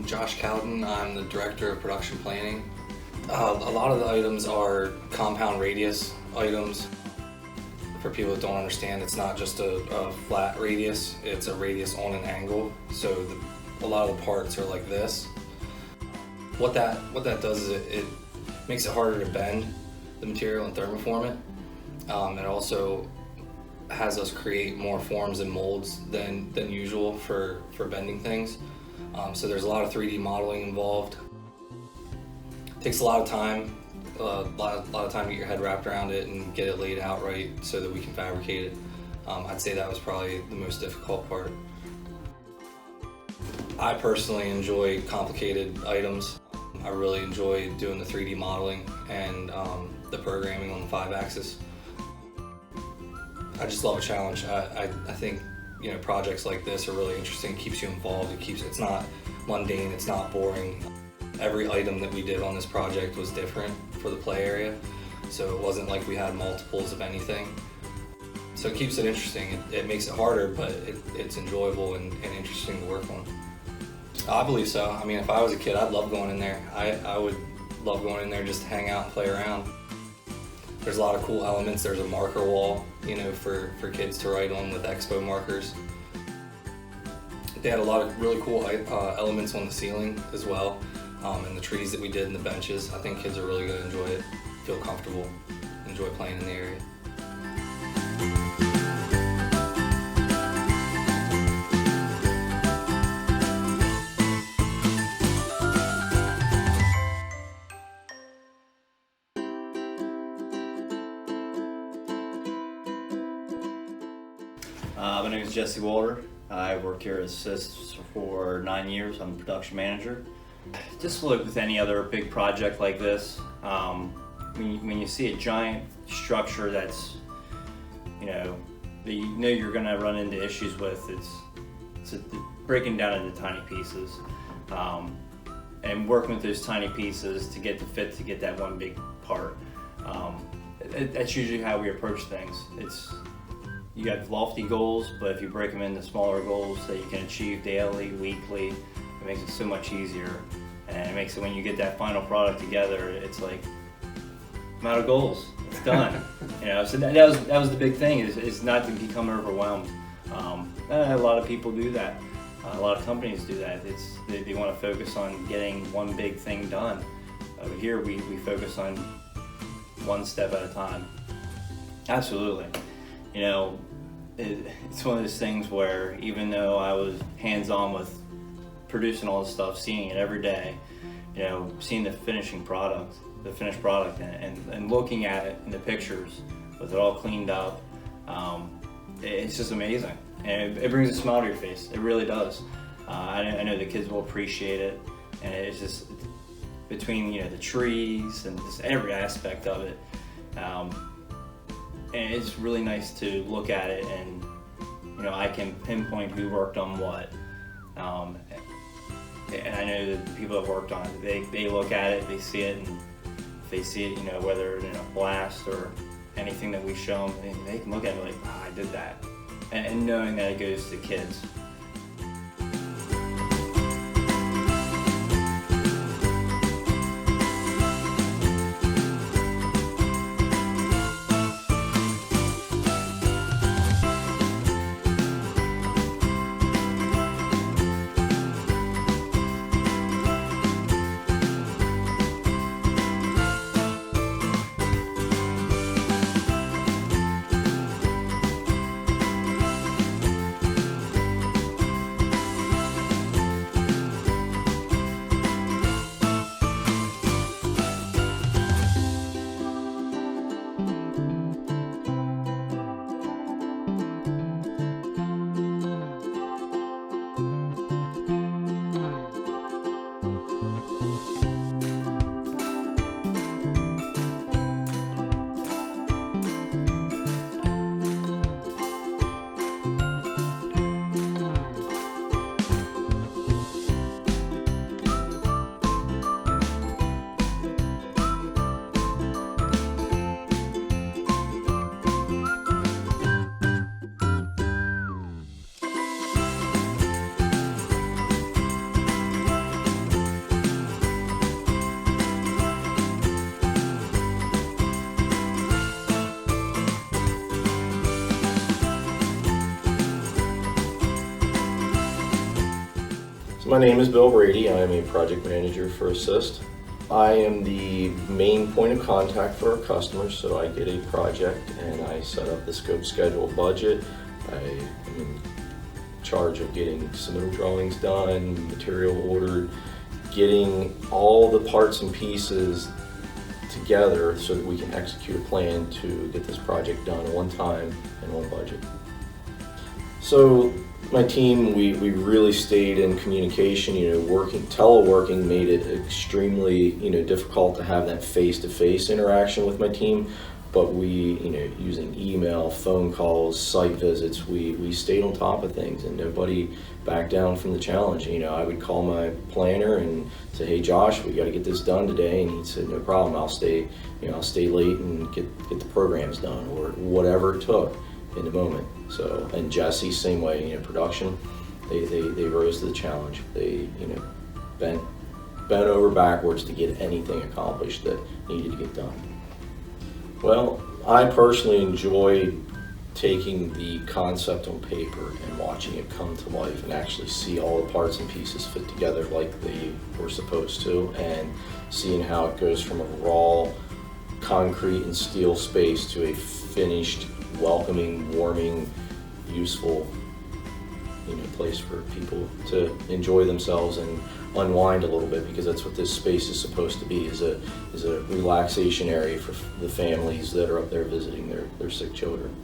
I'm Josh Cowden. I'm the Director of Production Planning. A lot of the items are compound radius items. For people that don't understand, it's not just a flat radius, it's a radius on an angle. So a lot of the parts are like this. What that does is it makes it harder to bend the material and thermoform it. It also has us create more forms and molds than usual for bending things. So there's a lot of 3D modeling involved. It takes a lot of time, a lot of time to get your head wrapped around it and get it laid out right so that we can fabricate it. I'd say that was probably the most difficult part. I personally enjoy complicated items. I really enjoy doing the 3D modeling and the programming on the 5-axis. I just love a challenge. I think projects like this are really interesting. It keeps you involved. It's not mundane. It's not boring. Every item that we did on this project was different for the play area, so it wasn't like we had multiples of anything. So it keeps it interesting. It makes it harder, but it's enjoyable and interesting to work on. I believe so. I mean, if I was a kid, I'd love going in there. I would love going in there just to hang out and play around. There's a lot of cool elements. There's a marker wall, for kids to write on with expo markers. They had a lot of really cool elements on the ceiling as well, and the trees that we did and the benches. I think kids are really going to enjoy it, feel comfortable, enjoy playing in the area. My name is Jesse Walter. I worked here at ASST for 9 years. I'm the production manager. Just like with any other big project like this, when you see a giant structure that's, that you're going to run into issues with, it's breaking down into tiny pieces, and working with those tiny pieces to get the fit to get that one big part. That's usually how we approach things. You have lofty goals, but if you break them into smaller goals that you can achieve daily, weekly, it makes it so much easier. And it makes it, when you get that final product together, it's like, I'm out of goals, it's done. So that was the big thing, is not to become overwhelmed. A lot of people do that. A lot of companies do that. They want to focus on getting one big thing done. Over here, we focus on one step at a time. Absolutely. It's one of those things where even though I was hands-on with producing all this stuff, seeing it every day, seeing the finished product and looking at it in the pictures with it all cleaned up, it's just amazing. And it brings a smile to your face. It really does. I know the kids will appreciate it, and it's just between the trees and just every aspect of it. And it's really nice to look at it and, I can pinpoint who worked on what. And I know that the people that worked on it, they look at it, they see it, and if they see it, whether in a blast or anything that we show them, they can look at it like, I did that. And knowing that it goes to kids. My name is Bill Brady. I am a project manager for ASST. I am the main point of contact for our customers, so I get a project and I set up the scope, schedule, budget. I am in charge of getting submittal drawings done, material ordered, getting all the parts and pieces together so that we can execute a plan to get this project done on time and on budget. So my team, we really stayed in communication. Teleworking made it extremely, difficult to have that face-to-face interaction with my team. But we, using email, phone calls, site visits, we stayed on top of things, and nobody backed down from the challenge. I would call my planner and say, "Hey, Josh, we got to get this done today," and he'd say, "No problem. I'll stay late and get the programs done," or whatever it took in the moment. So, and Jesse, same way. Production, they rose to the challenge. They, bent over backwards to get anything accomplished that needed to get done. Well, I personally enjoyed taking the concept on paper and watching it come to life and actually see all the parts and pieces fit together like they were supposed to, and seeing how it goes from a raw concrete and steel space to a finished, welcoming, warming, useful place for people to enjoy themselves and unwind a little bit, because that's what this space is supposed to be, is a relaxation area for the families that are up there visiting their sick children.